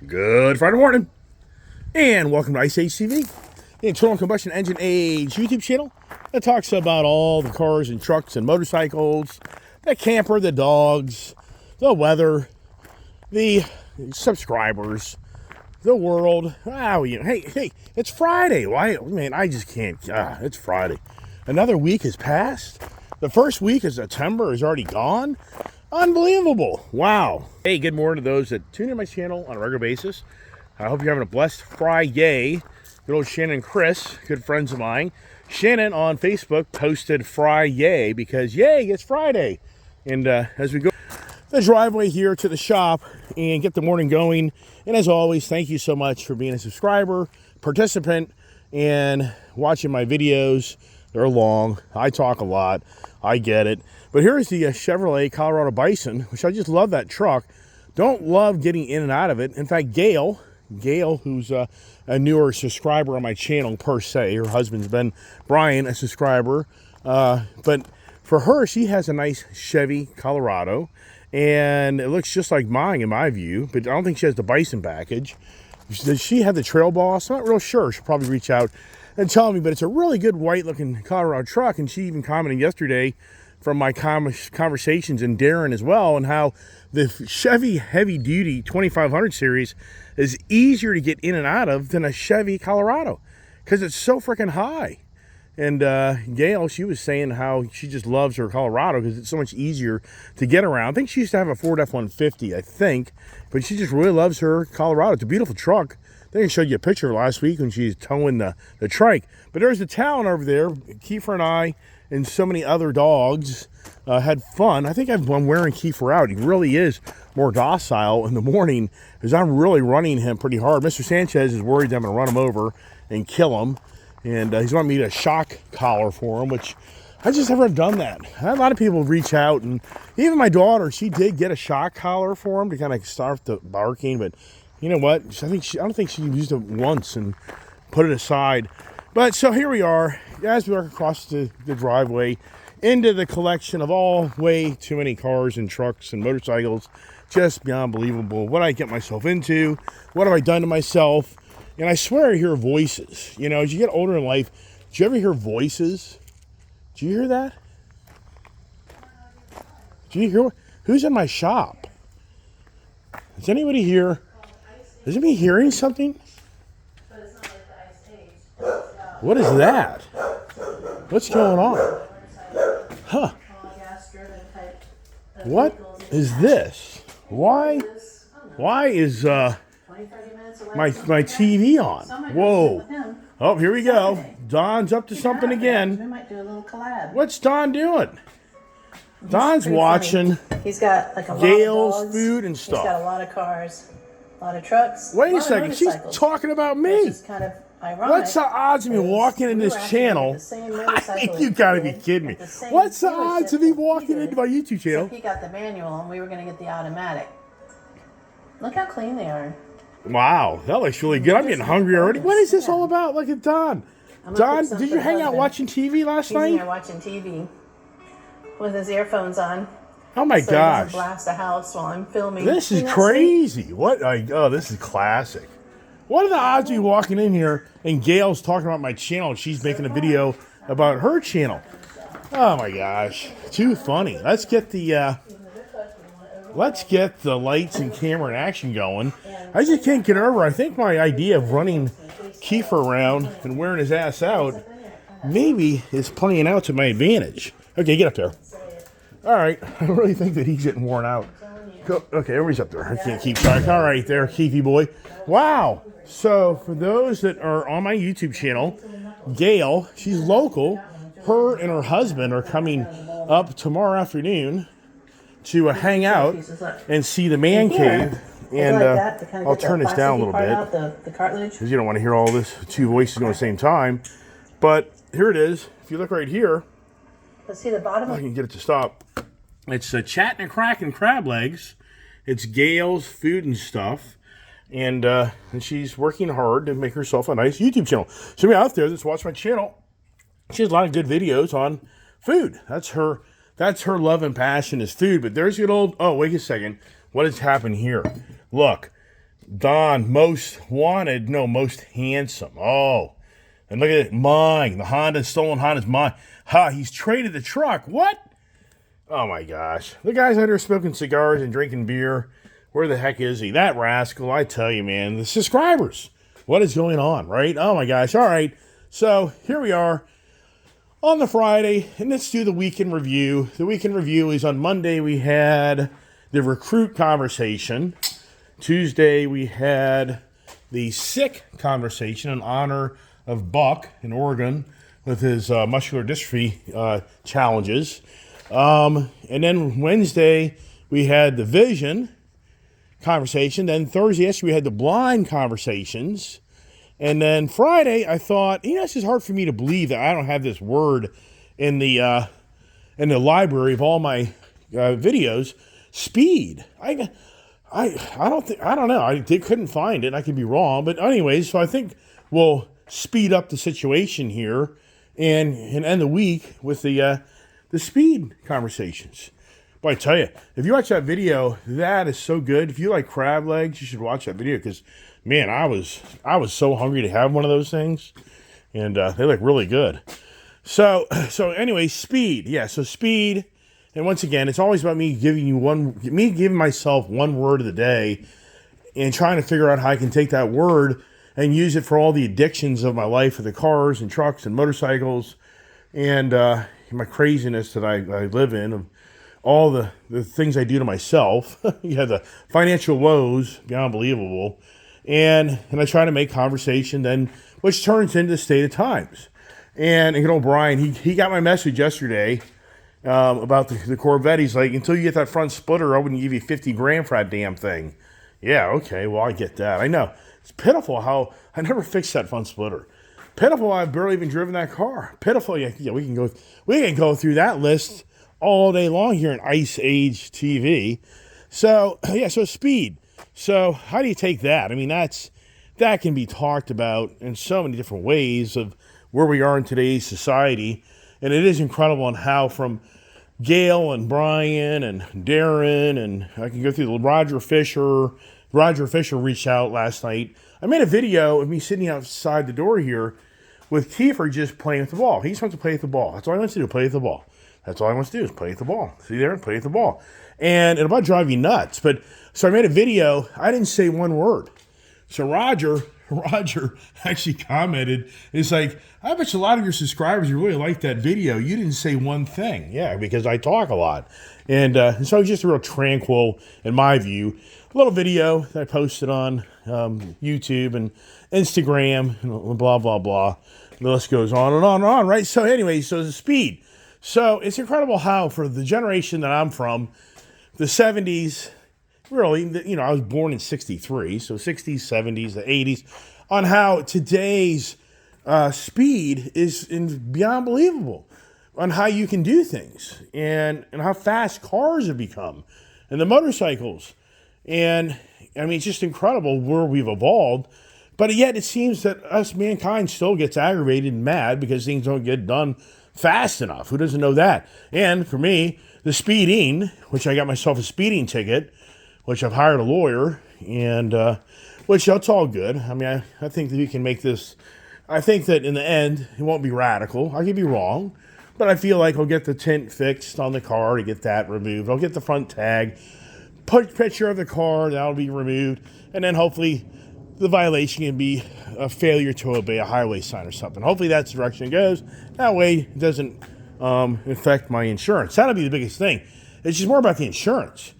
Good Friday morning, and welcome to Ice Age TV, the internal combustion engine age YouTube channel that talks about all the cars and trucks and motorcycles, the camper, the dogs, the weather, the subscribers, the world. Hey, it's Friday. Why, man, I just can't. It's Friday. Another week has passed. The first week of September is already gone. Unbelievable. Wow. Hey, good morning to those that tune in my channel on a regular basis. I hope you're having a blessed Friday. Good old Shannon and Chris, good friends of mine. Shannon on Facebook posted Friday because, yay, it's Friday. And as we go the driveway here to the shop and get the morning going, and as always, thank you so much for being a subscriber, participant, and watching my videos. They're long. I talk a lot. I get it. But here's the Chevrolet Colorado Bison, which I just love that truck. Don't love getting in and out of it. In fact, Gail, who's a newer subscriber on my channel per se, her husband's been Brian, a subscriber. But for her, she has a nice Chevy Colorado, and it looks just like mine in my view, but I don't think she has the Bison package. Does she have the Trail Boss? I'm not real sure. She'll probably reach out and tell me, but it's a really good white-looking Colorado truck, and she even commented yesterday from my conversations and Darren as well, and how the Chevy Heavy Duty 2500 series is easier to get in and out of than a Chevy Colorado because it's so freaking high. And Gail, she was saying how she just loves her Colorado because it's so much easier to get around. I think she used to have a Ford F-150, I think, but she just really loves her Colorado. It's a beautiful truck. I think I showed you a picture last week when she's towing the trike. But there's the town over there. Kiefer and I and so many other dogs had fun. I think I'm wearing Kiefer out. He really is more docile in the morning because I'm really running him pretty hard. Mr. Sanchez is worried that I'm going to run him over and kill him. And he's wanting me to shock collar for him, which I just never have done that. I had a lot of people reach out, and even my daughter, she did get a shock collar for him to kind of start the barking, but you know what? I don't think she used it once and put it aside. But so here we are, as we walk across the driveway into the collection of all way too many cars and trucks and motorcycles. Just beyond believable what I get myself into. What have I done to myself? And I swear I hear voices. You know, as you get older in life, do you ever hear voices? Do you hear that? Do you hear? Who's in my shop? Is anybody here? Is anybody hearing something? What is that? What's going on? Huh. What is this? Why is my TV on? Whoa. Oh, here we go. Don's up to something again. We might do a little collab. What's Don doing? Don's watching He's got like a Gail's lot of dogs. food and stuff. He's got a lot of cars, a lot of trucks. Wait a second, she's talking about me. Which is kind of ironic. What's the odds of me walking in this channel? You gotta be kidding me. What's the odds of me walking into my YouTube channel? He got the manual and we were going to get the automatic. Look how clean they are. Wow, that looks really good. I'm getting hungry already. What is this all about? Look at Don. Don, did you hang out watching TV last night? He's in there watching TV with his earphones on. Oh my so he gosh. doesn't blast the house while I'm filming. This is crazy. What? Oh, this is classic. What are the odds of you walking in here and Gail's talking about my channel and she's making a video about her channel? Oh my gosh. Too funny. Let's get the lights and camera and action going. I just can't get over. I think my idea of running Kiefer around and wearing his ass out maybe is playing out to my advantage. Okay, get up there. All right. I really think that he's getting worn out. Go. Okay, everybody's up there. I can't keep track. All right, there, Keefy boy. Wow. So for those that are on my YouTube channel, Gail, she's local. Her and her husband are coming up tomorrow afternoon to hang out and see the man cave. And I'll turn this down a little bit because you don't want to hear all this two voices going at the same time. But here it is. If you look right here, let's see the bottom. I can get it to stop. It's Chatting and Cracking Crab Legs. It's Gail's food and stuff. And she's working hard to make herself a nice YouTube channel. So me out there that's watch my channel, she has a lot of good videos on food. That's her love and passion is food. But there's good old, oh, wait a second. What has happened here? Look, Don, most wanted, no, most handsome. Oh, and look at it, mine. The Honda, stolen Honda's mine. Ha, he's traded the truck. What? Oh my gosh. The guy's out there smoking cigars and drinking beer. Where the heck is he? That rascal, I tell you, man. The subscribers. What is going on, right? Oh my gosh. All right. So here we are on the Friday, and let's do the weekend review. The weekend review is on Monday. We had the recruit conversation. Tuesday, we had the sick conversation in honor of Buck in Oregon with his muscular dystrophy challenges. And then Wednesday, we had the vision conversation. Then Thursday, yesterday, we had the blind conversations. And then Friday, I thought, it's just hard for me to believe that I don't have this word in the library of all my videos. Speed. I don't know. I couldn't find it. I could be wrong. But anyways, so I think we'll speed up the situation here and end the week with the speed conversations. But I tell you, if you watch that video, that is so good. If you like crab legs, you should watch that video because, man, I was so hungry to have one of those things, and they look really good. So anyway, speed. Yeah, so speed. And once again, it's always about me giving myself one word of the day and trying to figure out how I can take that word and use it for all the addictions of my life with the cars and trucks and motorcycles and my craziness that I live in, of all the things I do to myself. You have the financial woes, beyond believable. And I try to make conversation then, which turns into the state of times. And good old Brian, he got my message yesterday about the Corvette. He's like, until you get that front splitter, I wouldn't give you $50,000 for that damn thing. Yeah, okay, well, I get that. I know. It's pitiful how I never fixed that front splitter. Pitiful I've barely even driven that car. Pitiful, yeah, we can go through that list all day long here in Ice Age TV. So, yeah, so speed. So how do you take that? I mean, that can be talked about in so many different ways of where we are in today's society. And it is incredible on how from Gail and Brian and Darren, and I can go through the Roger Fisher. Roger Fisher reached out last night. I made a video of me sitting outside the door here with Kiefer just playing with the ball. He just wants to play with the ball. That's all he wants to do, play with the ball. That's all he wants to do is play with the ball. See there? Play with the ball. And it'll about drive you nuts. But so I made a video. I didn't say one word. So Roger actually commented. It's like, I bet you a lot of your subscribers really like that video. You didn't say one thing. Yeah, because I talk a lot. And so it was just a real tranquil, in my view, little video that I posted on YouTube and Instagram and blah, blah, blah. The list goes on and on and on, right? So anyway, so the speed. So it's incredible how for the generation that I'm from, the 70s, really, I was born in 63, so 60s, 70s, the 80s, on how today's speed is beyond believable, on how you can do things and how fast cars have become and the motorcycles. And I mean, it's just incredible where we've evolved. But yet it seems that us mankind still gets aggravated and mad because things don't get done fast enough. Who doesn't know that? And for me, the speeding, which I got myself a speeding ticket, which I've hired a lawyer, and which that's all good. I mean, I think that we can make this. I think that in the end, it won't be radical. I could be wrong, but I feel like I'll get the tint fixed on the car to get that removed. I'll get the front tag, put a picture of the car, that'll be removed, and then hopefully the violation can be a failure to obey a highway sign or something. Hopefully that's the direction it goes. That way it doesn't affect my insurance. That'll be the biggest thing. It's just more about the insurance.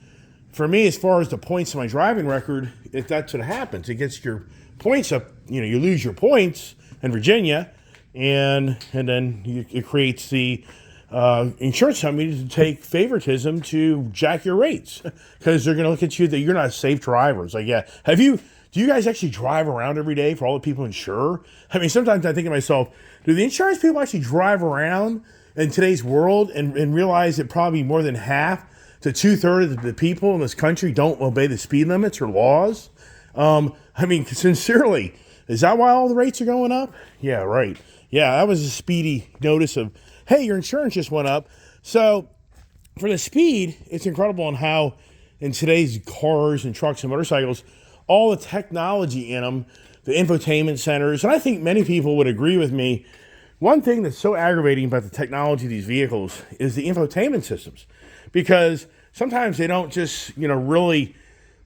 For me, as far as the points in my driving record, if that's what happens, it gets your points up. You lose your points in Virginia, and then it creates the insurance company to take favoritism to jack your rates because they're going to look at you that you're not a safe driver. It's like, yeah, do you guys actually drive around every day for all the people insure? I mean, sometimes I think to myself, do the insurance people actually drive around in today's world and realize that probably more than half to 2/3 of the people in this country don't obey the speed limits or laws? I mean, sincerely, is that why all the rates are going up? Yeah, right. Yeah, that was a speedy notice of, hey, your insurance just went up. So for the speed, it's incredible on how in today's cars and trucks and motorcycles, all the technology in them, the infotainment centers. And I think many people would agree with me. One thing that's so aggravating about the technology of these vehicles is the infotainment systems, because sometimes they don't just, really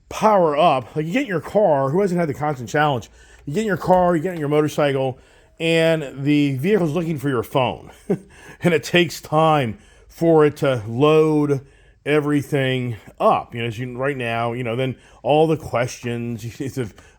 power up. Like you get in your car, who hasn't had the constant challenge? You get in your car, you get in your motorcycle, and the vehicle's looking for your phone. And it takes time for it to load everything up. Right now, then all the questions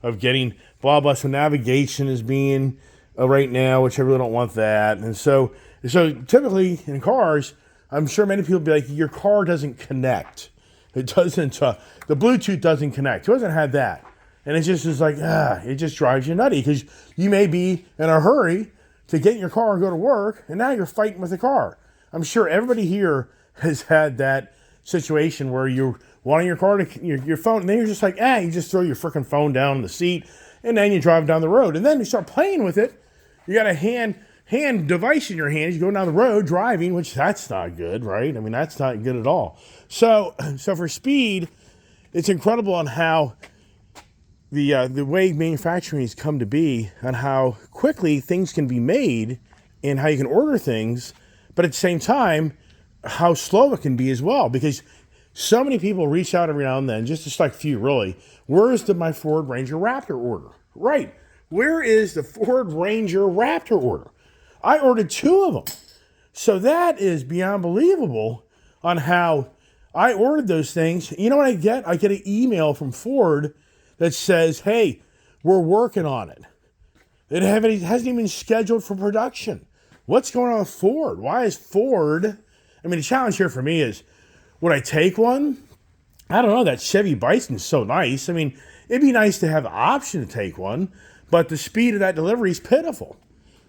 of getting blah, blah. So navigation is being right now, which I really don't want that. And so typically in cars, I'm sure many people be like, your car doesn't connect. It doesn't, the Bluetooth doesn't connect. Who hasn't had that? And it just is like, it just drives you nutty, because you may be in a hurry to get in your car and go to work, and now you're fighting with the car. I'm sure everybody here has had that situation where you're wanting your car to your phone, and then you're just like, you just throw your freaking phone down in the seat, and then you drive down the road, and then you start playing with it. You got a hand device in your hand. You go down the road driving, which that's not good, right? I mean, that's not good at all. So for speed, it's incredible on how the way manufacturing has come to be, and how quickly things can be made, and how you can order things, but at the same time, how slow it can be as well, because so many people reach out every now and then, just to strike a few really. Where's my Ford Ranger Raptor order? Right. Where is the Ford Ranger Raptor order? I ordered 2 of them. So that is beyond believable on how I ordered those things. You know what I get? I get an email from Ford that says, hey, we're working on it. It hasn't even been scheduled for production. What's going on with Ford? Why is Ford... I mean, the challenge here for me is, would I take one? I don't know. That Chevy Bison's so nice. I mean, it'd be nice to have the option to take one, but the speed of that delivery is pitiful.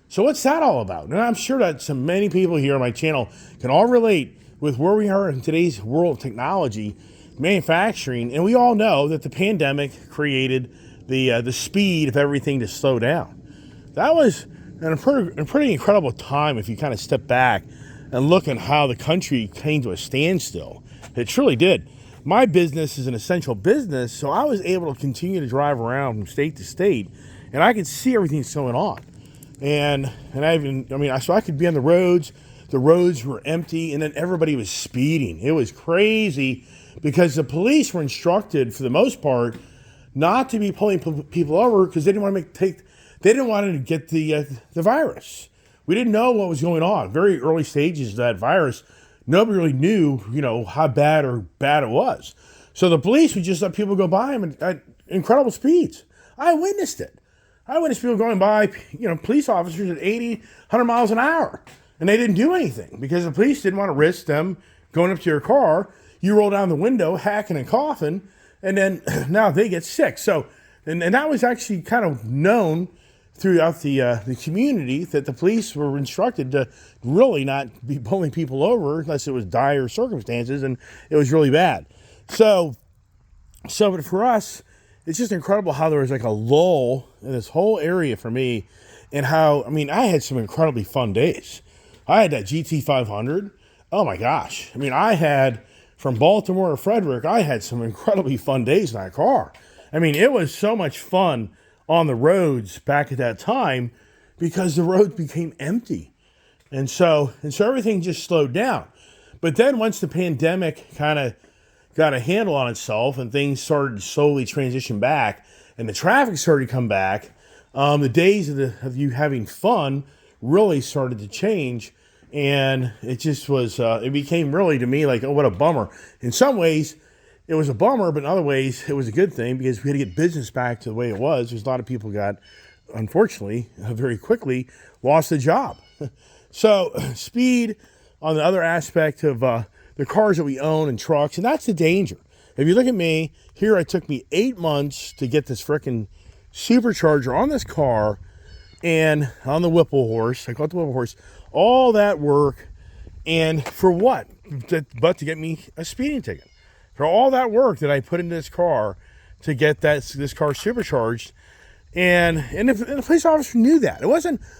So what's that all about? And I'm sure that so many people here on my channel can all relate with where we are in today's world of technology, manufacturing, and we all know that the pandemic created the speed of everything to slow down. That was a pretty incredible time if you kind of step back and look at how the country came to a standstill. It truly did. My business is an essential business, so I was able to continue to drive around from state to state, and I could see everything that's going on. So I could be on the roads. The roads were empty, and then everybody was speeding. It was crazy, because the police were instructed, for the most part, not to be pulling people over, because they didn't want to get the virus. We didn't know what was going on. Very early stages of that virus, nobody really knew, how bad it was. So the police would just let people go by them at incredible speeds. I witnessed it. I witnessed people going by, police officers at 80, 100 miles an hour. And they didn't do anything, because the police didn't want to risk them going up to your car. You roll down the window, hacking and coughing, and then now they get sick. So, and that was actually kind of known throughout the community, that the police were instructed to really not be pulling people over unless it was dire circumstances, and it was really bad. So for us, it's just incredible how there was like a lull in this whole area for me, and how, I had some incredibly fun days. I had that GT500. Oh my gosh. I had, from Baltimore to Frederick, I had some incredibly fun days in that car. It was so much fun on the roads back at that time, because the roads became empty. And so everything just slowed down. But then once the pandemic kind of got a handle on itself, and things started to slowly transition back, and the traffic started to come back, the days of you having fun really started to change. And it just was, it became really to me like, oh, what a bummer. In some ways, it was a bummer, but in other ways, it was a good thing, because we had to get business back to the way it was. There's a lot of people got, unfortunately, very quickly lost their job. So speed on the other aspect of the cars that we own and trucks, and that's the danger. If you look at me, here it took me 8 months to get this frickin' supercharger on this car, and on the Whipple horse, I call it the Whipple horse, all that work, and for what? But to get me a speeding ticket. For all that work that I put into this car to get this car supercharged, and the police officer knew that.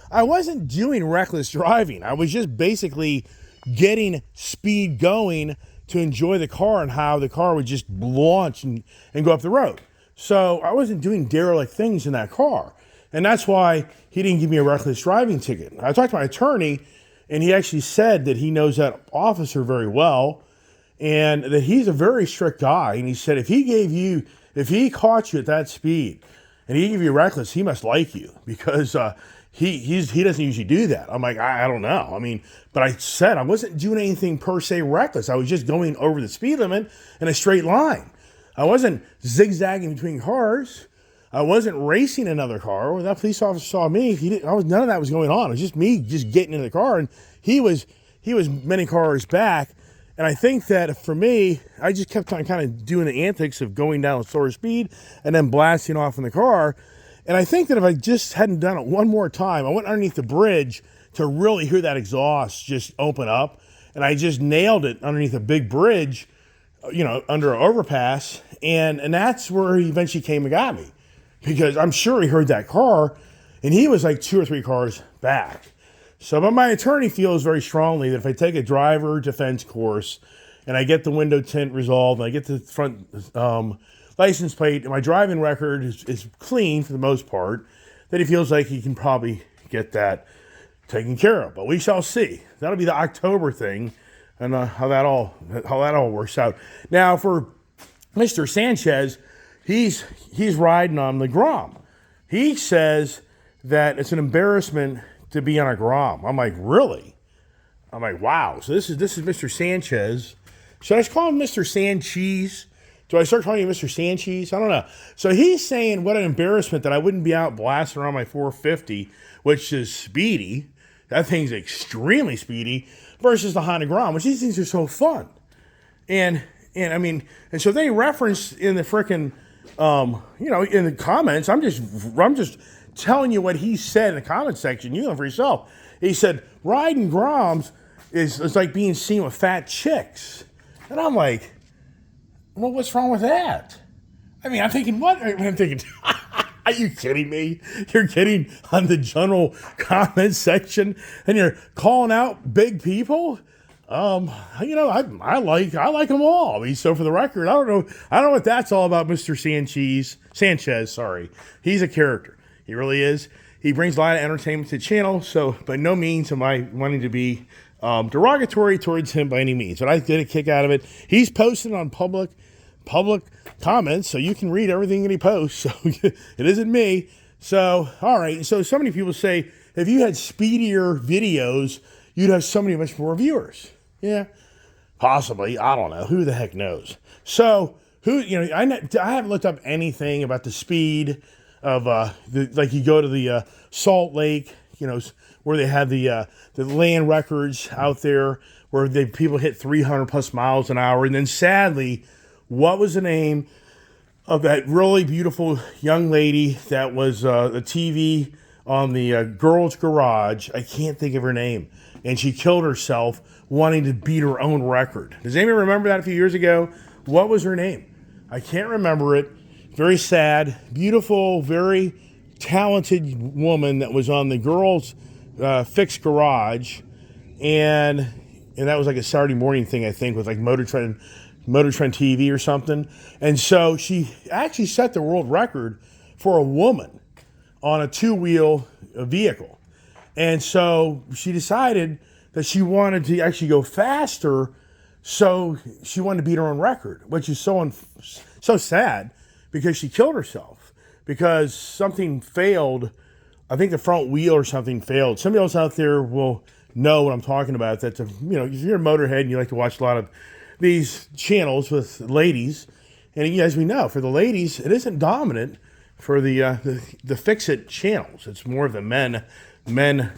I wasn't doing reckless driving. I was just basically getting speed going to enjoy the car, and how the car would just launch and go up the road. So I wasn't doing derelict things in that car. And that's why he didn't give me a reckless driving ticket. I talked to my attorney, and he actually said that he knows that officer very well and that he's a very strict guy. And he said if he caught you at that speed and he gave you reckless, he must like you because he doesn't usually do that. I'm like, I don't know. I mean, but I said I wasn't doing anything per se reckless. I was just going over the speed limit in a straight line. I wasn't zigzagging between cars. I wasn't racing another car. When that police officer saw me, none of that was going on. It was just me just getting in the car, and he was many cars back. And I think that for me, I just kept on kind of doing the antics of going down a slower speed and then blasting off in the car. And I think that if I just hadn't done it one more time, I went underneath the bridge to really hear that exhaust just open up. And I just nailed it underneath a big bridge, under an overpass. And that's where he eventually came and got me. Because I'm sure he heard that car, and he was like 2 or 3 cars back. So, but my attorney feels very strongly that if I take a driver defense course and I get the window tint resolved and I get the front license plate and my driving record is clean for the most part, that he feels like he can probably get that taken care of. But we shall see. That'll be the October thing and how that all works out. Now, for Mr. Sanchez, he's riding on the Grom. He says that it's an embarrassment to be on a Grom. I'm like, really? I'm like, wow. So this is Mr. Sanchez. Should I call him Mr. Sanchez? Do I start calling him Mr. Sanchez? I don't know. So he's saying what an embarrassment that I wouldn't be out blasting around my 450, which is speedy. That thing's extremely speedy versus the Honda Grom, which these things are so fun. And I mean, and so they referenced in the frickin', in the comments, I'm just telling you what he said in the comment section. You know for yourself. He said, riding Groms is like being seen with fat chicks. And I'm like, well, what's wrong with that? I mean, I'm thinking, what? I'm thinking, are you kidding me? You're getting on the general comment section and you're calling out big people? I like them all. I mean, so for the record, I don't know what that's all about, Mr. Sanchez, sorry. He's a character. He really is. He brings a lot of entertainment to the channel, so by no means am I wanting to be derogatory towards him by any means. But I get a kick out of it. He's posted on public comments, so you can read everything that he posts. So it isn't me. So, all right. So many people say, if you had speedier videos, you'd have so much more viewers. Yeah, possibly. I don't know. Who the heck knows? So, I haven't looked up anything about the speed of, like you go to the Salt Lake, where they have the land records out there where people hit 300 plus miles an hour. And then sadly, what was the name of that really beautiful young lady that was the TV on the Girls Garage? I can't think of her name. And she killed herself wanting to beat her own record. Does anybody remember that a few years ago? What was her name? I can't remember it. Very sad, beautiful, very talented woman that was on the Girls Fixed Garage. And that was like a Saturday morning thing, I think, with like Motor Trend TV or something. And so she actually set the world record for a woman on a 2-wheel vehicle. And so she decided that she wanted to actually go faster, so she wanted to beat her own record, which is so sad because she killed herself because something failed. I think the front wheel or something failed. Somebody else out there will know what I'm talking about. That if you're a motorhead and you like to watch a lot of these channels with ladies, and as we know, for the ladies, it isn't dominant for the fix-it channels. It's more of the men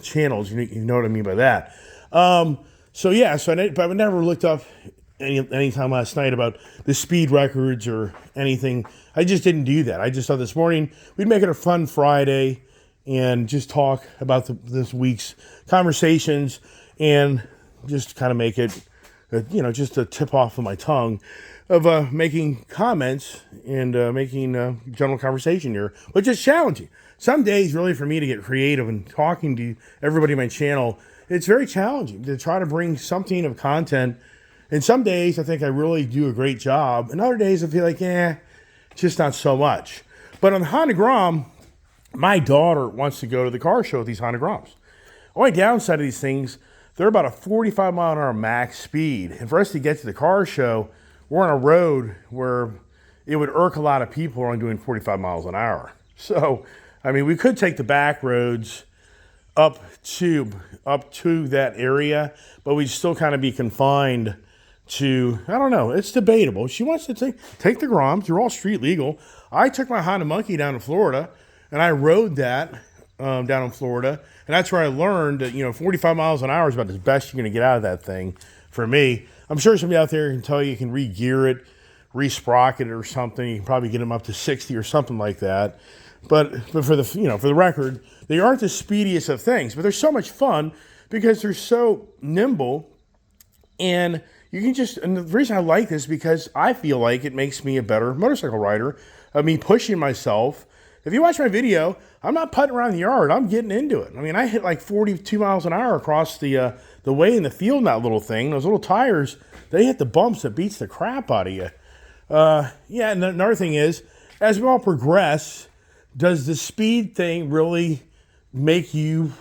channels. You know what I mean by that. So I never looked up any time last night about the speed records or anything. I just didn't do that. I just thought this morning we'd make it a fun Friday and just talk about this week's conversations and just kind of make it, just a tip off of my tongue of making comments and making general conversation here, which is challenging. Some days, really, for me to get creative and talking to everybody on my channel, it's very challenging to try to bring something of content. And some days, I think I really do a great job. And other days, I feel like, just not so much. But on the Honda Grom, my daughter wants to go to the car show with these Honda Groms. Only downside of these things, they're about a 45 mile an hour max speed. And for us to get to the car show, we're on a road where it would irk a lot of people who are only doing 45 miles an hour. So, I mean, we could take the back roads up to that area, but we'd still kind of be confined to, I don't know, it's debatable. She wants to take the Groms. You're all street legal. I took my Honda Monkey down to Florida, and I rode that down in Florida, and that's where I learned that 45 miles an hour is about the best you're going to get out of that thing. For me, I'm sure somebody out there can tell you can re-gear it, re-sprocket it or something. You can probably get them up to 60 or something like that. But for the for the record, they aren't the speediest of things, but they're so much fun because they're so nimble, and you can just. And the reason I like this is because I feel like it makes me a better motorcycle rider. Of me pushing myself. If you watch my video, I'm not putting around the yard. I'm getting into it. I mean, I hit like 42 miles an hour across the way in the field in that little thing. Those little tires, they hit the bumps that beats the crap out of you. Yeah, and another thing is, as we all progress, does the speed thing really make you,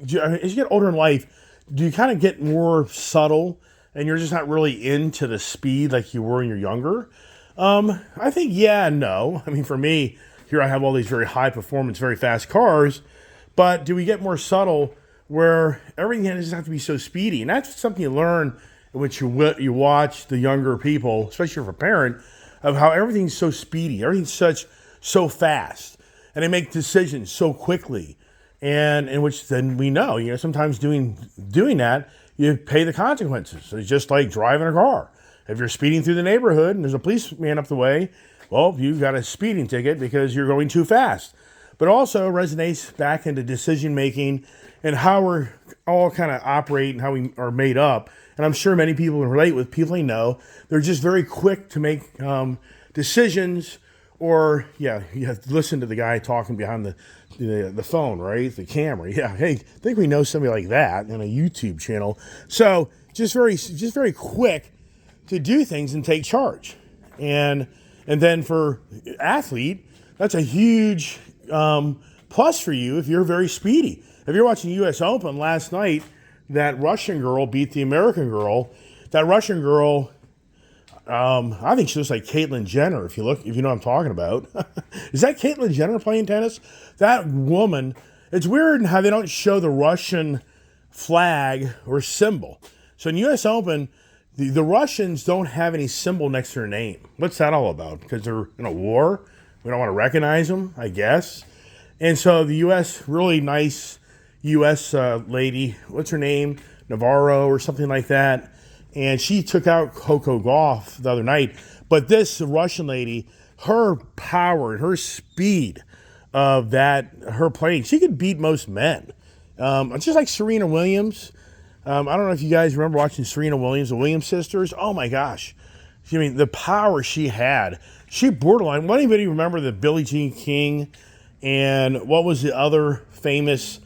as you get older in life, do you kind of get more subtle and you're just not really into the speed like you were when you're younger? I think yeah and no. I mean, for me, here I have all these very high performance, very fast cars, but do we get more subtle where everything doesn't have to be so speedy? And that's something you learn when you watch the younger people, especially if you're a parent, of how everything's so speedy, everything's so fast, and they make decisions so quickly, and in which then we know, sometimes doing that, you pay the consequences. It's just like driving a car. If you're speeding through the neighborhood and there's a policeman up the way, well, you got a speeding ticket because you're going too fast. But also resonates back into decision making and how we're all kind of operate and how we are made up. And I'm sure many people can relate with people they know. They're just very quick to make decisions, or you have to listen to the guy talking behind the phone, right? The camera. Yeah, hey, I think we know somebody like that in a YouTube channel. So just very quick to do things and take charge. And then for athlete, that's a huge plus for you if you're very speedy. If you're watching US Open last night, that Russian girl beat the American girl. That Russian girl, I think she looks like Caitlyn Jenner, if you know what I'm talking about. Is that Caitlyn Jenner playing tennis? That woman, it's weird how they don't show the Russian flag or symbol. So in US Open, the Russians don't have any symbol next to their name. What's that all about? Because they're in a war? We don't want to recognize them, I guess. And so the U.S., really nice U.S. Lady, what's her name? Navarro or something like that. And she took out Coco Gauff the other night. But this Russian lady, her power and her speed of her playing, she could beat most men. Just like Serena Williams. I don't know if you guys remember watching Serena Williams, the Williams sisters. Oh my gosh. I mean, the power she had. She borderline. What, anybody remember the Billie Jean King and what was the other famous,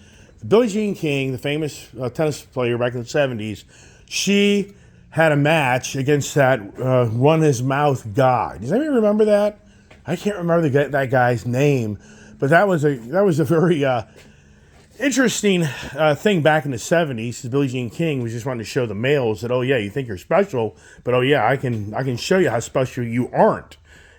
Billie Jean King, the famous tennis player back in the 70s. She had a match against that run his mouth guy. Does anybody remember that? I can't remember that guy's name, but that was a very interesting thing back in the 70s. Billie Jean King was just wanting to show the males that, oh yeah, you think you're special, but oh yeah, I can show you how special you aren't.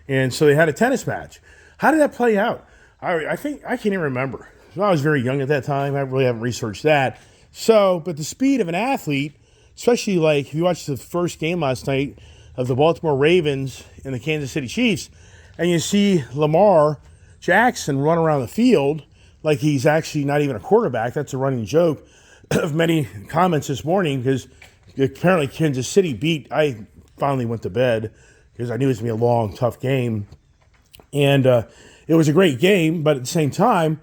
And so they had a tennis match. How did that play out? I think I can't even remember. I was very young at that time. I really haven't researched that. So, but the speed of an athlete, especially like if you watched the first game last night of the Baltimore Ravens and the Kansas City Chiefs, and you see Lamar Jackson run around the field like he's actually not even a quarterback. That's a running joke of many comments this morning because apparently Kansas City I finally went to bed because I knew it was going to be a long, tough game. And it was a great game, but at the same time,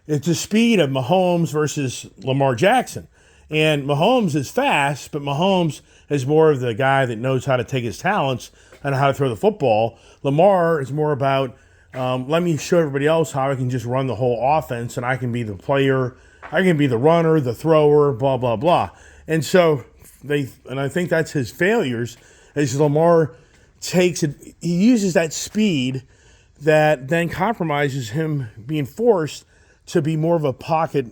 it's the speed of Mahomes versus Lamar Jackson. And Mahomes is fast, but Mahomes is more of the guy that knows how to take his talents and how to throw the football. Lamar is more about, let me show everybody else how I can just run the whole offense and I can be the player, I can be the runner, the thrower, blah, blah, blah. And so I think that's his failures, is Lamar he uses that speed that then compromises him being forced to be more of a pocket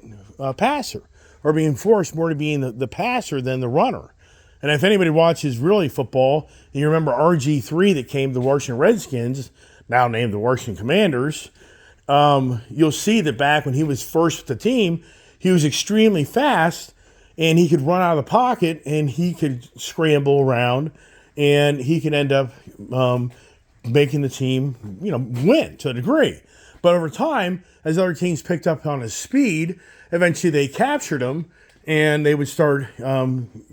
passer, or being forced more to being the passer than the runner. And if anybody watches really football, and you remember RG3 that came to the Washington Redskins, now named the Washington Commanders, you'll see that back when he was first with the team, he was extremely fast, and he could run out of the pocket, and he could scramble around, and he could end up making the team, win to a degree. But over time, as other teams picked up on his speed, eventually they captured him, and they would start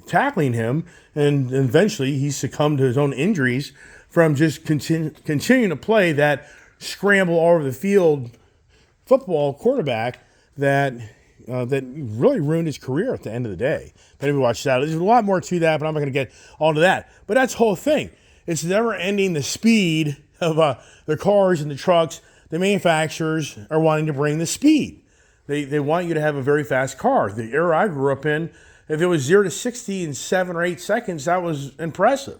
tackling him, and eventually he succumbed to his own injuries from just continuing to play that scramble all over the field football quarterback that really ruined his career at the end of the day. If anybody watched that, there's a lot more to that, but I'm not going to get onto that. But that's the whole thing. It's never ending the speed of the cars and the trucks. The manufacturers are wanting to bring the speed. They want you to have a very fast car. The era I grew up in, if it was 0 to 60 in 7 or 8 seconds, that was impressive.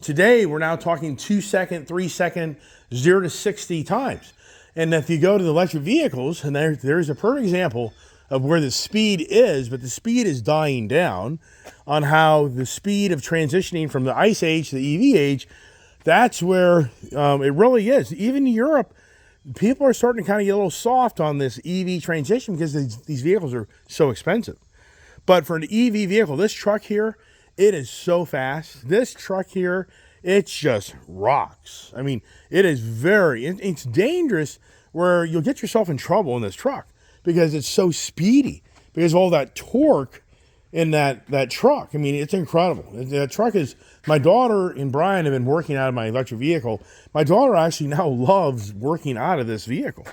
Today, we're now talking 2 second, 3 second, 0 to 60 times. And if you go to the electric vehicles, and there's a perfect example of where the speed is, but the speed is dying down on how the speed of transitioning from the ice age to the EV age, that's where it really is. Even in Europe, people are starting to kind of get a little soft on this EV transition because these vehicles are so expensive. But for an EV vehicle, this truck here, it is so fast. This truck here, it just rocks. I mean, it is it's dangerous where you'll get yourself in trouble in this truck because it's so speedy, because of all that torque in that truck. I mean, it's incredible. That truck is, my daughter and Brian have been working out of my electric vehicle. My daughter actually now loves working out of this vehicle.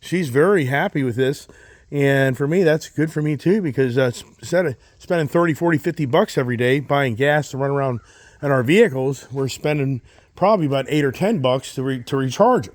She's very happy with this. And for me, that's good for me too, because instead of spending 30, 40, 50 bucks every day buying gas to run around in our vehicles, we're spending probably about 8 or 10 bucks to recharge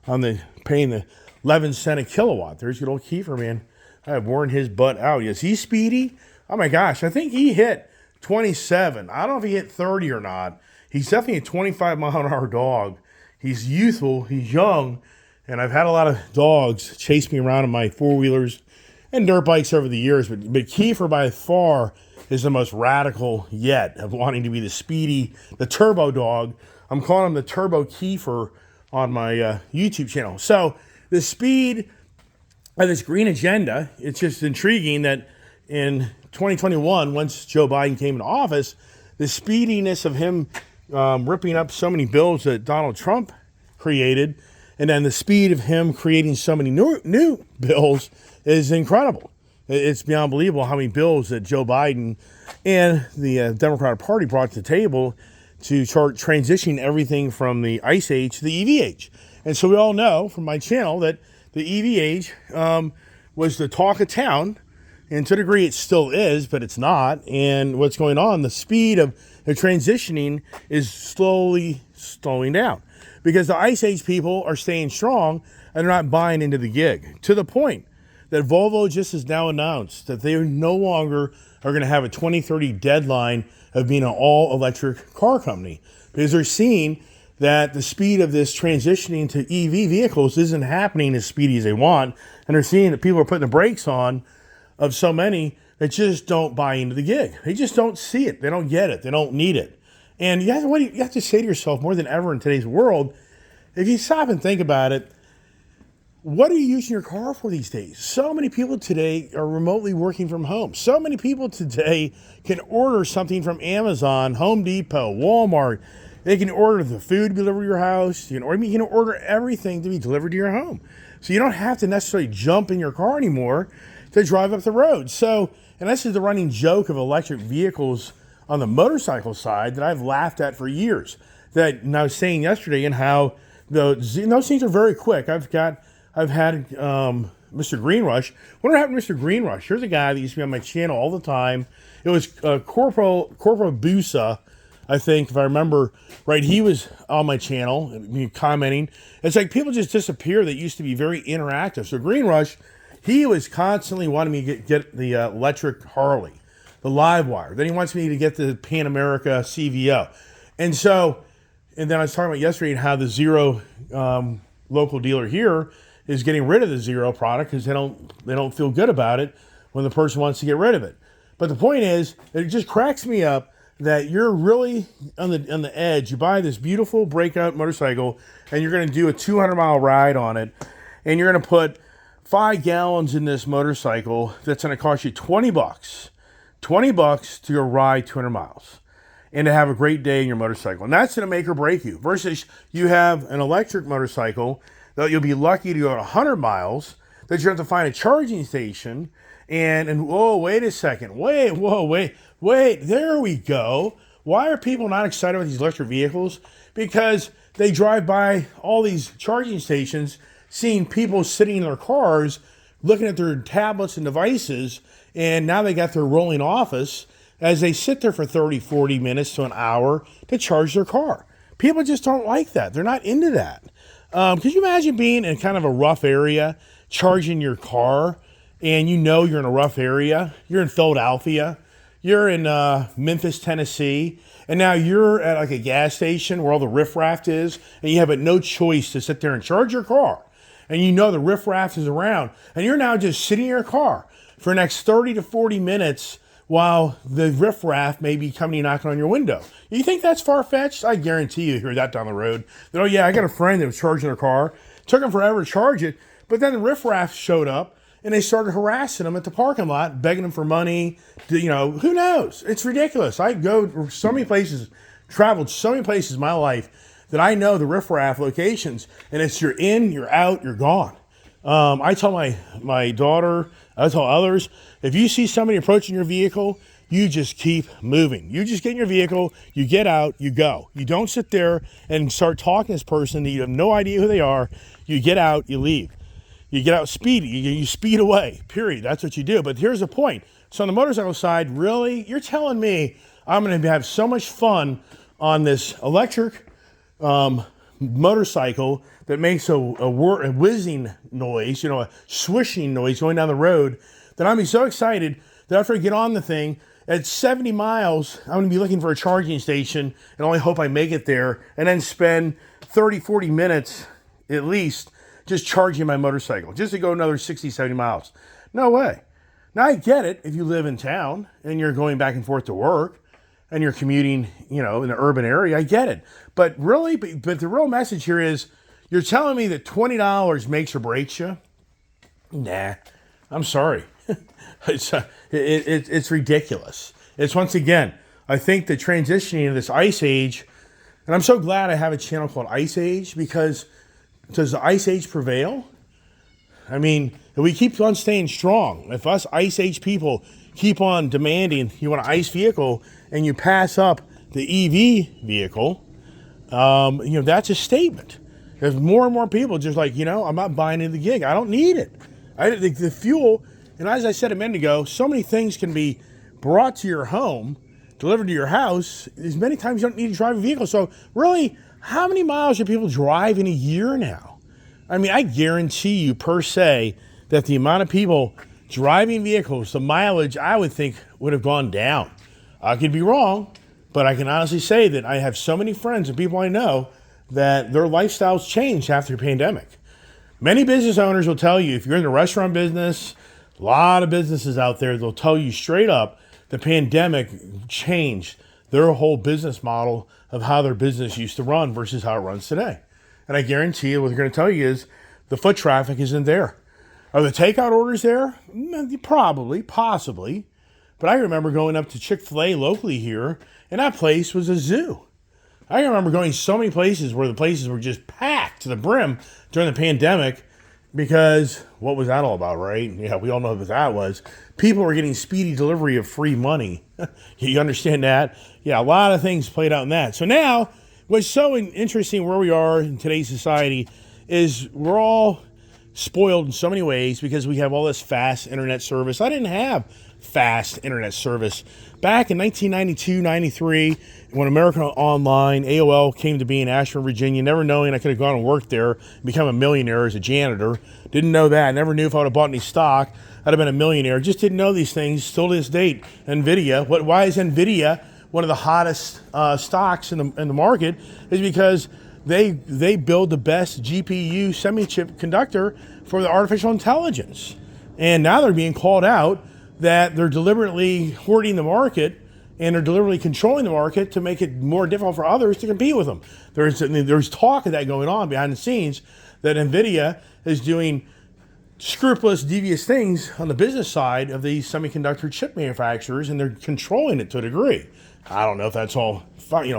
them paying the 11 cent a kilowatt. There's good old Kiefer, man. I have worn his butt out. Is he speedy? Oh my gosh, I think he hit 27. I don't know if he hit 30 or not. He's definitely a 25 mile an hour dog. He's youthful, he's young, and I've had a lot of dogs chase me around on my four-wheelers and dirt bikes over the years, but Kiefer by far is the most radical yet of wanting to be the turbo dog. I'm calling him the Turbo Kiefer on my YouTube channel. So the speed of this green agenda, it's just intriguing that in 2021, once Joe Biden came into office, the speediness of him ripping up so many bills that Donald Trump created, and then the speed of him creating so many new bills is incredible. It's beyond believable how many bills that Joe Biden and the Democratic Party brought to the table to start transitioning everything from the ice age to the EV age. And so we all know from my channel that the EV age was the talk of town, and to a degree it still is, but it's not. And what's going on, the speed of the transitioning is slowly slowing down because the ice age people are staying strong and they're not buying into the gig, to the point that Volvo just has now announced that they no longer are going to have a 2030 deadline of being an all-electric car company, because they're seeing that the speed of this transitioning to EV vehicles isn't happening as speedy as they want, and they're seeing that people are putting the brakes on of so many that just don't buy into the gig. They just don't see it. They don't get it. They don't need it. And you have to say to yourself more than ever in today's world, if you stop and think about it, what are you using your car for these days? So many people today are remotely working from home. So many people today can order something from Amazon, Home Depot, Walmart. They can order the food delivered to your house. You can order everything to be delivered to your home. So you don't have to necessarily jump in your car anymore to drive up the road. So, and this is the running joke of electric vehicles on the motorcycle side that I've laughed at for years. And I was saying yesterday and how those things are very quick. I've had Mr. Greenrush. Wonder what happened to Mr. Greenrush? Here's a guy that used to be on my channel all the time. It was Corporal Busa, I think, if I remember right. He was on my channel commenting. It's like people just disappear that used to be very interactive. So Greenrush, he was constantly wanting me to get the electric Harley, the Livewire. Then he wants me to get the Pan America CVO. And then I was talking about yesterday how the Zero local dealer here is getting rid of the Zero product because they don't feel good about it when the person wants to get rid of it. But the point is, it just cracks me up that you're really on the edge. You buy this beautiful breakout motorcycle and you're going to do a 200-mile ride on it, and you're going to put 5 gallons in this motorcycle that's going to cost you $20. $20 to go ride 200 miles and to have a great day in your motorcycle. And that's going to make or break you. Versus you have an electric motorcycle that you'll be lucky to go 100 miles, that you have to find a charging station. And whoa, wait a second. Wait. There we go. Why are people not excited about these electric vehicles? Because they drive by all these charging stations, seeing people sitting in their cars, looking at their tablets and devices, and now they got their rolling office as they sit there for 30, 40 minutes to an hour to charge their car. People just don't like that. They're not into that. Could you imagine being in kind of a rough area, charging your car, and you know you're in a rough area? You're in Philadelphia. You're in Memphis, Tennessee, and now you're at like a gas station where all the riffraff is, and you have no choice to sit there and charge your car. And you know the riffraff is around, and you're now just sitting in your car for the next 30 to 40 minutes while the riffraff may be coming knocking on your window. You think that's far-fetched? I guarantee you hear that down the road. That, oh yeah, I got a friend that was charging their car. Took them forever to charge it, but then the riffraff showed up, and they started harassing them at the parking lot, begging them for money. Who knows? It's ridiculous. I go so many places, traveled so many places in my life that I know the riffraff locations, and it's you're in, you're out, you're gone. I tell my daughter, I tell others, if you see somebody approaching your vehicle, you just keep moving. You just get in your vehicle, you get out, you go. You don't sit there and start talking to this person that you have no idea who they are. You get out, you leave. You get out speedy, you speed away, period. That's what you do. But here's the point. So on the motorcycle side, really, you're telling me I'm going to have so much fun on this electric motorcycle that makes a whizzing noise, a swishing noise going down the road, that I'm going to be so excited that after I get on the thing, at 70 miles, I'm going to be looking for a charging station and only hope I make it there, and then spend 30, 40 minutes at least just charging my motorcycle, just to go another 60, 70 miles. No way. Now, I get it if you live in town and you're going back and forth to work and you're commuting, in the urban area. I get it. But really, but the real message here is you're telling me that $20 makes or breaks you? Nah, I'm sorry. It's ridiculous. It's, once again, I think the transitioning of this Ice Age, and I'm so glad I have a channel called Ice Age, because does the Ice Age prevail? I mean, if we keep on staying strong, if us Ice Age people keep on demanding you want an ICE vehicle and you pass up the EV vehicle, that's a statement. There's more and more people just like, I'm not buying into the gig. I don't need it. The fuel, and as I said a minute ago, so many things can be brought to your home, delivered to your house, as many times you don't need to drive a vehicle. So really, how many miles do people drive in a year now? I mean, I guarantee you per se that the amount of people driving vehicles, the mileage I would think would have gone down. I could be wrong, but I can honestly say that I have so many friends and people I know that their lifestyles changed after the pandemic. Many business owners will tell you, if you're in the restaurant business, a lot of businesses out there, they'll tell you straight up the pandemic changed their whole business model of how their business used to run versus how it runs today. And I guarantee you what they're going to tell you is the foot traffic isn't there. Are the takeout orders there? Probably, possibly. But I remember going up to Chick-fil-A locally here, and that place was a zoo. I remember going so many places where the places were just packed to the brim during the pandemic, because what was that all about, right? Yeah, we all know what that was. People were getting speedy delivery of free money. You understand that? Yeah, a lot of things played out in that. So now, what's so interesting where we are in today's society is we're all spoiled in so many ways because we have all this fast internet service. I didn't have fast internet service back in 1992, 93, when America Online, AOL, came to be in Ashburn, Virginia, never knowing I could have gone and worked there and become a millionaire as a janitor. Didn't know that. Never knew if I would have bought any stock, I'd have been a millionaire. Just didn't know these things. Still to this date, NVIDIA. Why is NVIDIA one of the hottest stocks in the market? Is because they build the best GPU semi-chip conductor for the artificial intelligence. And now they're being called out that they're deliberately hoarding the market and they're deliberately controlling the market to make it more difficult for others to compete with them. There's talk of that going on behind the scenes, that NVIDIA is doing scrupulous, devious things on the business side of these semiconductor chip manufacturers, and they're controlling it to a degree. I don't know if that's all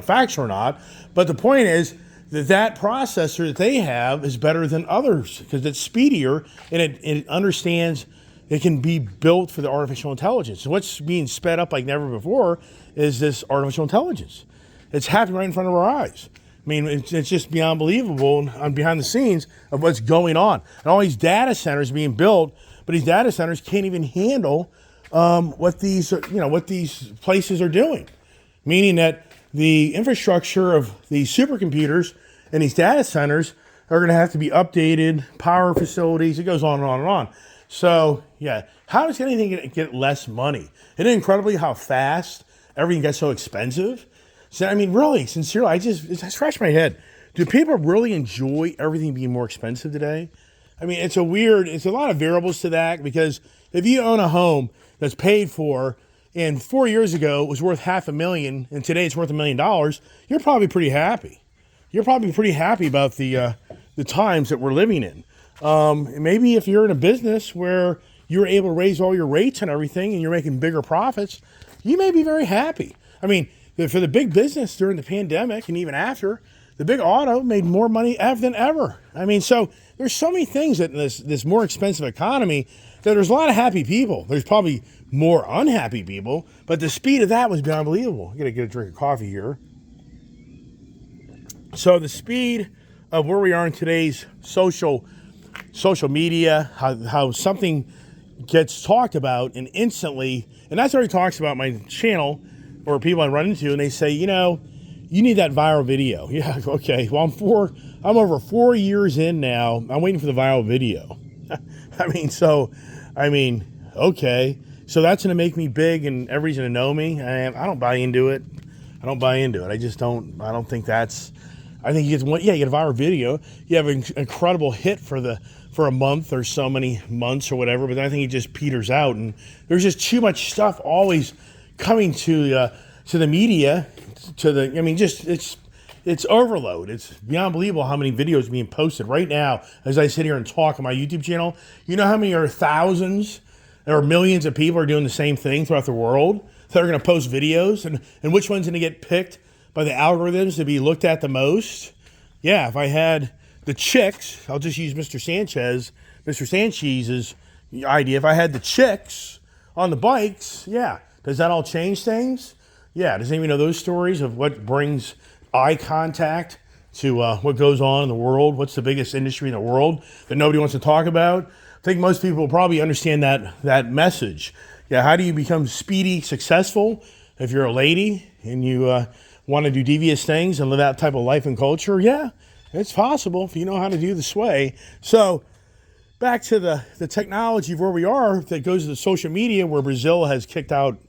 facts or not, but the point is that processor that they have is better than others because it's speedier and it understands it can be built for the artificial intelligence. So what's being sped up like never before is this artificial intelligence. It's happening right in front of our eyes. I mean, it's just beyond believable on behind the scenes of what's going on. And all these data centers being built, but these data centers can't even handle what these places are doing. Meaning that the infrastructure of these supercomputers and these data centers are going to have to be updated, power facilities, it goes on and on and on. So, yeah, how does anything get less money? Isn't it incredibly how fast everything gets so expensive? So, I mean, really, sincerely, I scratch my head. Do people really enjoy everything being more expensive today? I mean, it's a lot of variables to that, because if you own a home that's paid for and 4 years ago it was worth $500,000 and today it's worth $1 million, you're probably pretty happy. You're probably pretty happy about the times that we're living in. Maybe if you're in a business where you're able to raise all your rates and everything and you're making bigger profits, you may be very happy. I mean, for the big business during the pandemic and even after, the big auto made more money than ever. I mean, so there's so many things that in this more expensive economy that there's a lot of happy people. There's probably more unhappy people, but the speed of that was beyond unbelievable. I gotta get a drink of coffee here. So the speed of where we are in today's social media, how something gets talked about and instantly, and that's already talks about my channel or people I run into, and they say, you need that viral video. Yeah, okay. Well, I'm over 4 years in now. I'm waiting for the viral video. Okay. So that's going to make me big and everybody's going to know me. I don't buy into it. I don't think that's, I think you get a viral video. You have an incredible hit for a month or so many months or whatever, but then I think it just peters out, and there's just too much stuff always coming to the media, it's overload. It's beyond believable how many videos are being posted right now as I sit here and talk on my YouTube channel. You know how many are thousands or millions of people are doing the same thing throughout the world that are going to post videos, and which one's going to get picked by the algorithms to be looked at the most? Yeah, if I had the chicks, I'll just use Mr. Sanchez's idea. If I had the chicks on the bikes, yeah, does that all change things? Yeah, does anyone know those stories of what brings eye contact to what goes on in the world? What's the biggest industry in the world that nobody wants to talk about? I think most people will probably understand that message. Yeah, how do you become speedy, successful if you're a lady and you want to do devious things and live that type of life and culture? Yeah, it's possible if you know how to do the sway. So back to the technology of where we are that goes to the social media, where Brazil has kicked out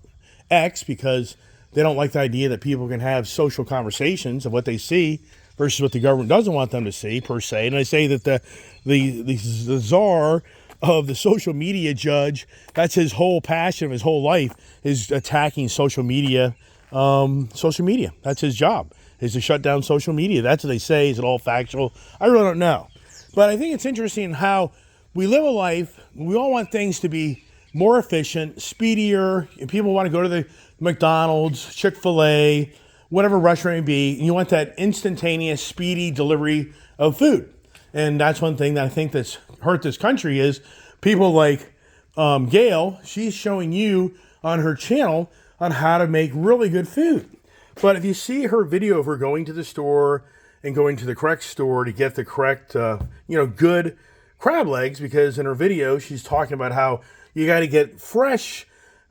X because they don't like the idea that people can have social conversations of what they see versus what the government doesn't want them to see, per se. And I say that the czar of the social media judge, that's his whole passion of his whole life, is attacking social media. That's his job, is to shut down social media. That's what they say. Is it all factual? I really don't know. But I think it's interesting how we live a life, we all want things to be more efficient, speedier, and people want to go to the McDonald's, Chick-fil-A, whatever restaurant it may be, and you want that instantaneous, speedy delivery of food. And that's one thing that I think that's hurt this country is people like Gail, she's showing you on her channel on how to make really good food. But if you see her video of her going to the store and going to the correct store to get the correct, good crab legs, because in her video, she's talking about how you got to get fresh,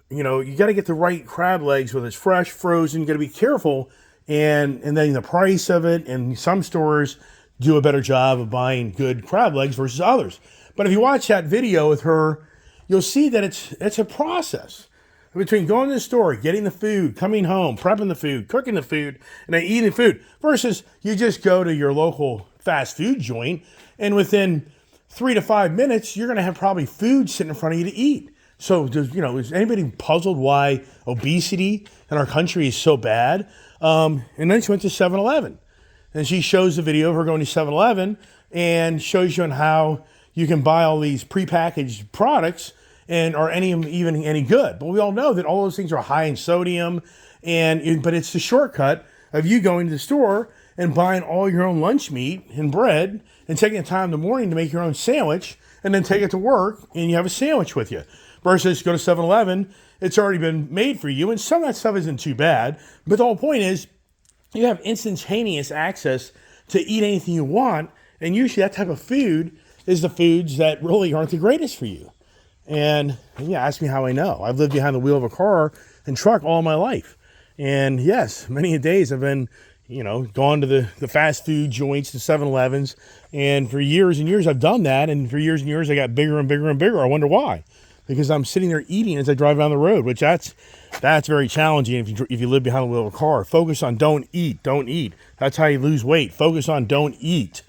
you got to get the right crab legs, whether it's fresh, frozen, you got to be careful. And then the price of it, and some stores do a better job of buying good crab legs versus others. But if you watch that video with her, you'll see that it's a process. between going to the store, getting the food, coming home, prepping the food, cooking the food, and then eating the food, versus you just go to your local fast food joint, and within 3 to 5 minutes, you're going to have probably food sitting in front of you to eat. So, is anybody puzzled why obesity in our country is so bad? And then she went to 7-Eleven. And she shows the video of her going to 7-Eleven and shows you on how you can buy all these prepackaged products and are even any good. But we all know that all those things are high in sodium, but it's the shortcut of you going to the store and buying all your own lunch meat and bread and taking the time in the morning to make your own sandwich and then take it to work and you have a sandwich with you. Versus go to 7-Eleven, it's already been made for you, and some of that stuff isn't too bad. But the whole point is you have instantaneous access to eat anything you want, and usually that type of food is the foods that really aren't the greatest for you. And ask me how I know. I've lived behind the wheel of a car and truck all my life. And yes, many days I've been, gone to the fast food joints, the 7-Elevens, and for years and years I've done that, and for years and years I got bigger and bigger and bigger. I wonder why. Because I'm sitting there eating as I drive down the road, which that's very challenging if you live behind the wheel of a car. Focus on don't eat. That's how you lose weight. Focus on don't eat.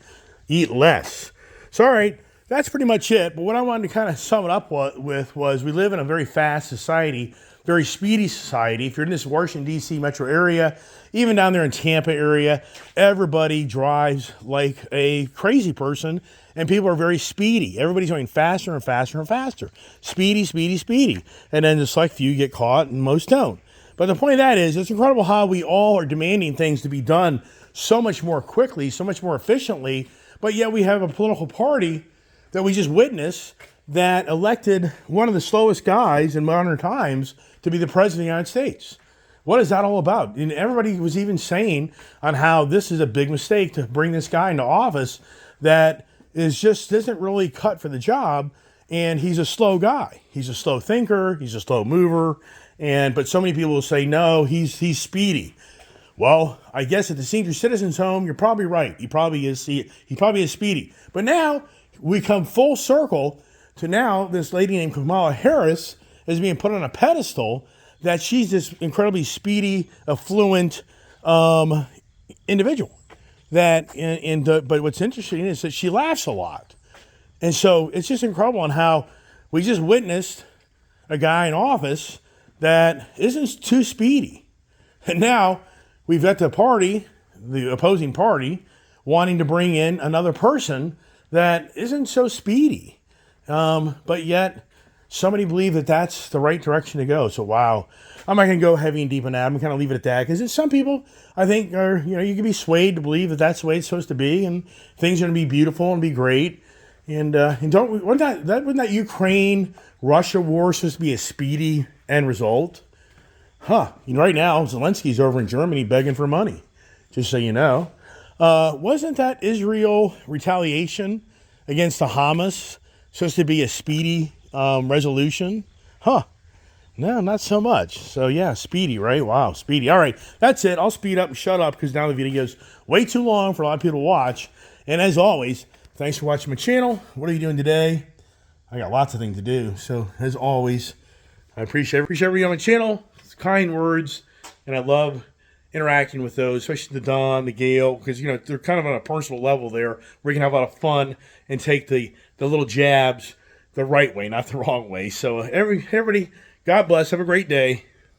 Eat less. So, all right, that's pretty much it. But what I wanted to kind of sum it up with was we live in a very fast society, very speedy society. If you're in this Washington, D.C. metro area, even down there in Tampa area, everybody drives like a crazy person, and people are very speedy. Everybody's going faster and faster and faster. Speedy, speedy, speedy. And then just like few get caught and most don't. But the point of that is, it's incredible how we all are demanding things to be done so much more quickly, so much more efficiently, but yet we have a political party that we just witnessed that elected one of the slowest guys in modern times to be the president of the United States. What is that all about? And everybody was even saying on how this is a big mistake to bring this guy into office that isn't really cut for the job, and he's a slow guy. He's a slow thinker, he's a slow mover, but so many people will say, no, he's speedy. Well, I guess at the senior citizens home, you're probably right. He probably is speedy. But now we come full circle to now this lady named Kamala Harris is being put on a pedestal that she's this incredibly speedy, affluent individual. But what's interesting is that she laughs a lot. And so it's just incredible on how we just witnessed a guy in office that isn't too speedy. And now we've got the opposing party, wanting to bring in another person that isn't so speedy. But yet somebody believe that that's the right direction to go. So, wow. I'm not going to go heavy and deep on that. I'm going to kind of leave it at that because some people, I think, are, you can be swayed to believe that that's the way it's supposed to be and things are going to be beautiful and be great. And wasn't that Ukraine-Russia war supposed to be a speedy end result? Right now, Zelensky's over in Germany begging for money, just so you know. Wasn't that Israel retaliation against the Hamas supposed to be a speedy resolution? No, not so much. So yeah, speedy, right? Wow, speedy. All right, that's it. I'll speed up and shut up because now the video is way too long for a lot of people to watch. And as always, thanks for watching my channel. What are you doing today? I got lots of things to do. So as always, I appreciate everybody on my channel. It's kind words, and I love interacting with those, especially the Don, the Gail, because they're kind of on a personal level there. We can have a lot of fun and take the little jabs the right way, not the wrong way. So everybody, God bless. Have a great day.